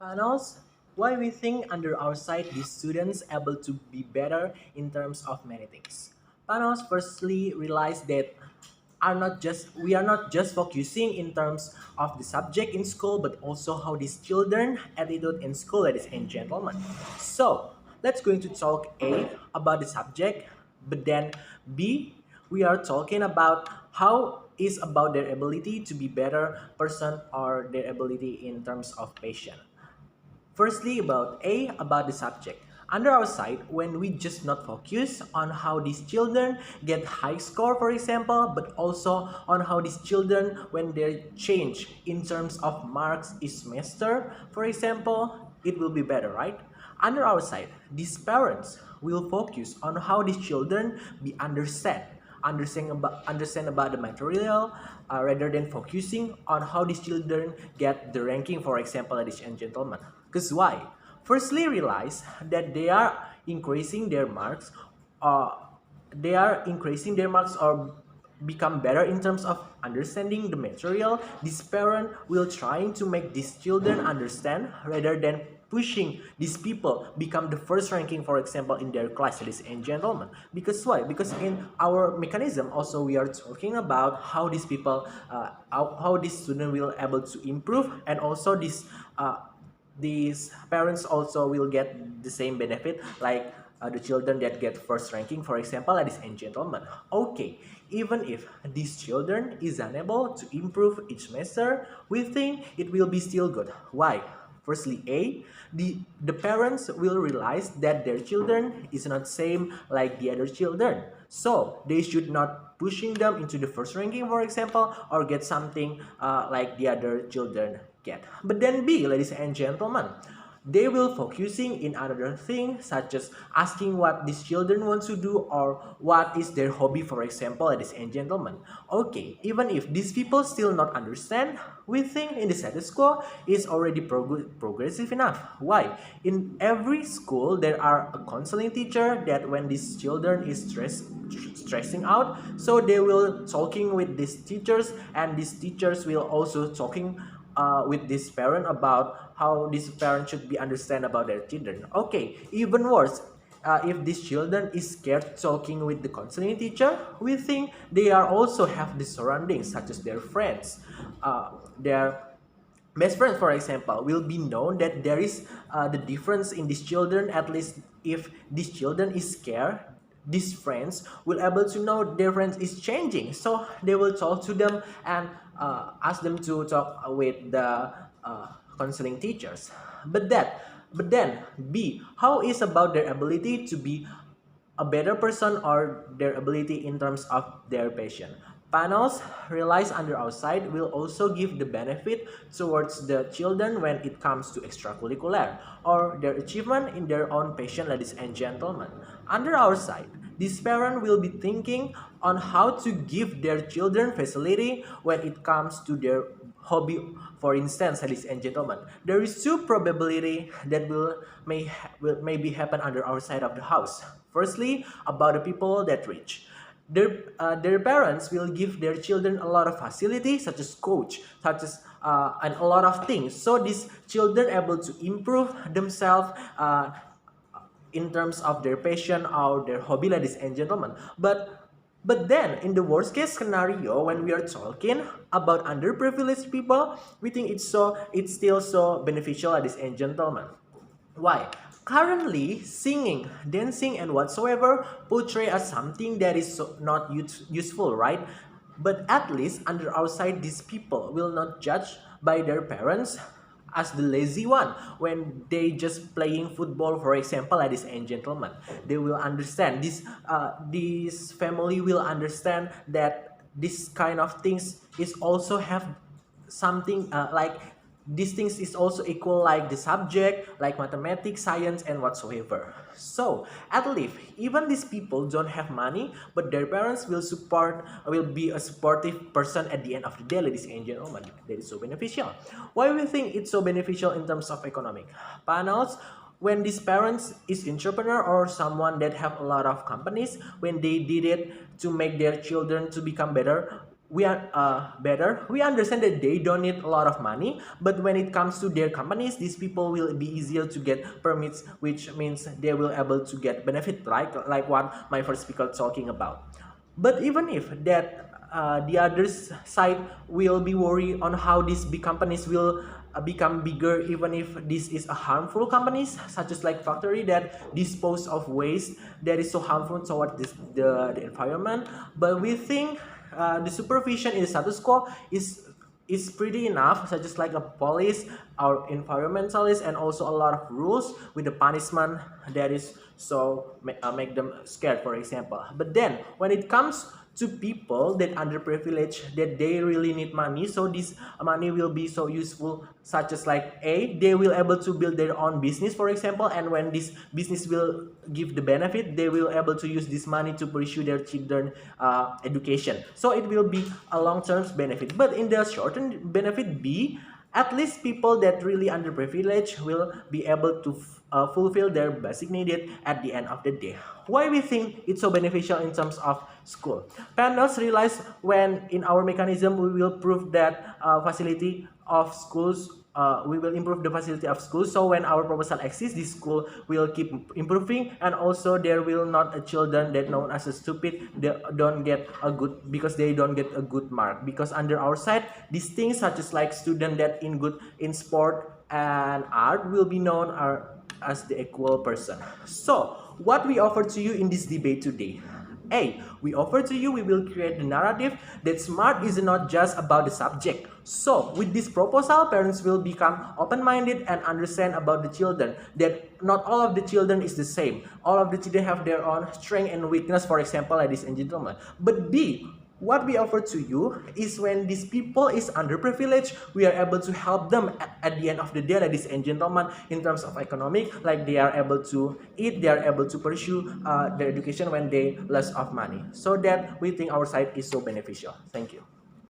Panels, why we think under our side these students able to be better in terms of many things. Panels firstly realize that we are not just focusing in terms of the subject in school but also how these children attitude in school, ladies and gentlemen. So let's going to talk A about the subject, but then B we are talking about how is about their ability to be better person or their ability in terms of patient. Firstly, about the subject. Under our side, when we just not focus on how these children get high score, for example, but also on how these children when they change in terms of marks each semester, for example, it will be better, right? Under our side, these parents will focus on how these children be understand about the material rather than focusing on how these children get the ranking, for example, ladies and gentlemen. Because why? Firstly, realize that uh, they are increasing their marks or become better in terms of understanding the material. This parent will trying to make these children understand rather than pushing these people become the first ranking, for example, in their class, ladies and gentlemen. Because why? Because in our mechanism also we are talking about how these people how these student will able to improve, and also these parents also will get the same benefit like the children that get first ranking, for example, ladies and gentlemen. Okay, even if these children is unable to improve each semester, we think it will be still good. Why? Firstly, the parents will realize that their children is not same like the other children, so they should not pushing them into the first ranking, for example, or get something like the other children get. But then B, ladies and gentlemen, they will focusing in another thing, such as asking what these children want to do or what is their hobby, for example, ladies and gentlemen. Okay, even if these people still not understand, we think in the status quo is already progressive enough. Why? In every school there are a counseling teacher that when these children is stressing out, so they will talking with these teachers, and these teachers will also talking with this parent about how this parent should be understand about their children. Okay, even worse, if these children is scared talking with the counseling teacher, we think they are also have the surroundings such as their friends, their best friends, for example, will be known that there is the difference in these children. At least if these children is scared, these friends will able to know their friends is changing, so they will talk to them and ask them to talk with the uh, counseling teachers. But then B, how is about their ability to be a better person or their ability in terms of their passion. Panels realized under our side will also give the benefit towards the children when it comes to extracurricular or their achievement in their own passion, ladies and gentlemen. Under our side, this parent will be thinking on how to give their children facility when it comes to their hobby. For instance, ladies and gentlemen, there is two probability that will maybe happen under our side of the house. Firstly, about the people that rich. Their parents will give their children a lot of facility, such as coach, such as and a lot of things. So these children able to improve themselves in terms of their passion or their hobby, ladies and gentlemen. But then in the worst case scenario, when we are talking about underprivileged people, we think it's still so beneficial, ladies and gentlemen. Why? Currently, singing, dancing, and whatsoever portray as something that is not useful, right? But at least under outside, these people will not judge by their parents as the lazy one when they just playing football, for example, ladies and gentlemen. They will understand this family will understand that this kind of things is also have something like these things is also equal like the subject like mathematics, science, and whatsoever. So at least even these people don't have money, but their parents will be a supportive person at the end of the day, ladies and gentlemen. That is so beneficial. Why we think it's so beneficial in terms of economic panels? When these parents is entrepreneur or someone that have a lot of companies, when they did it to make their children to become better, we are better. We understand that they don't need a lot of money, but when it comes to their companies, these people will be easier to get permits, which means they will able to get benefit, like what my first speaker talking about. But even if that the other side will be worried on how these big companies will become bigger, even if this is a harmful companies such as like factory that dispose of waste that is so harmful toward the environment. But we think the supervision in the status quo is pretty enough, such as like a police or environmentalist, and also a lot of rules with the punishment that is so make them scared, for example. But then when it comes to people that underprivileged, that they really need money, so this money will be so useful, such as like they will able to build their own business, for example, and when this business will give the benefit, they will able to use this money to pursue their children education, so it will be a long-term benefit. But in the short-term benefit B, at least people that really underprivileged will be able to fulfill their basic needed at the end of the day. Why we think it's so beneficial in terms of school? Panels realize when in our mechanism we will prove that facility of schools, we will improve the facility of schools. So when our proposal exists, this school will keep improving, and also there will not a children that known as a stupid, they don't get a good because they don't get a good mark, because under our side these things such as like student that in good in sport and art will be known as the equal person. So what we offer to you in this debate today? We offer to you, we will create the narrative that smart is not just about the subject. So with this proposal, parents will become open-minded and understand about the children, that not all of the children is the same. All of the children have their own strength and weakness, for example, ladies and gentlemen. But B, what we offer to you is when these people is underprivileged, we are able to help them at the end of the day, ladies and gentlemen, in terms of economic, like they are able to eat, they are able to pursue their education when they less of money. So that we think our side is so beneficial. Thank you.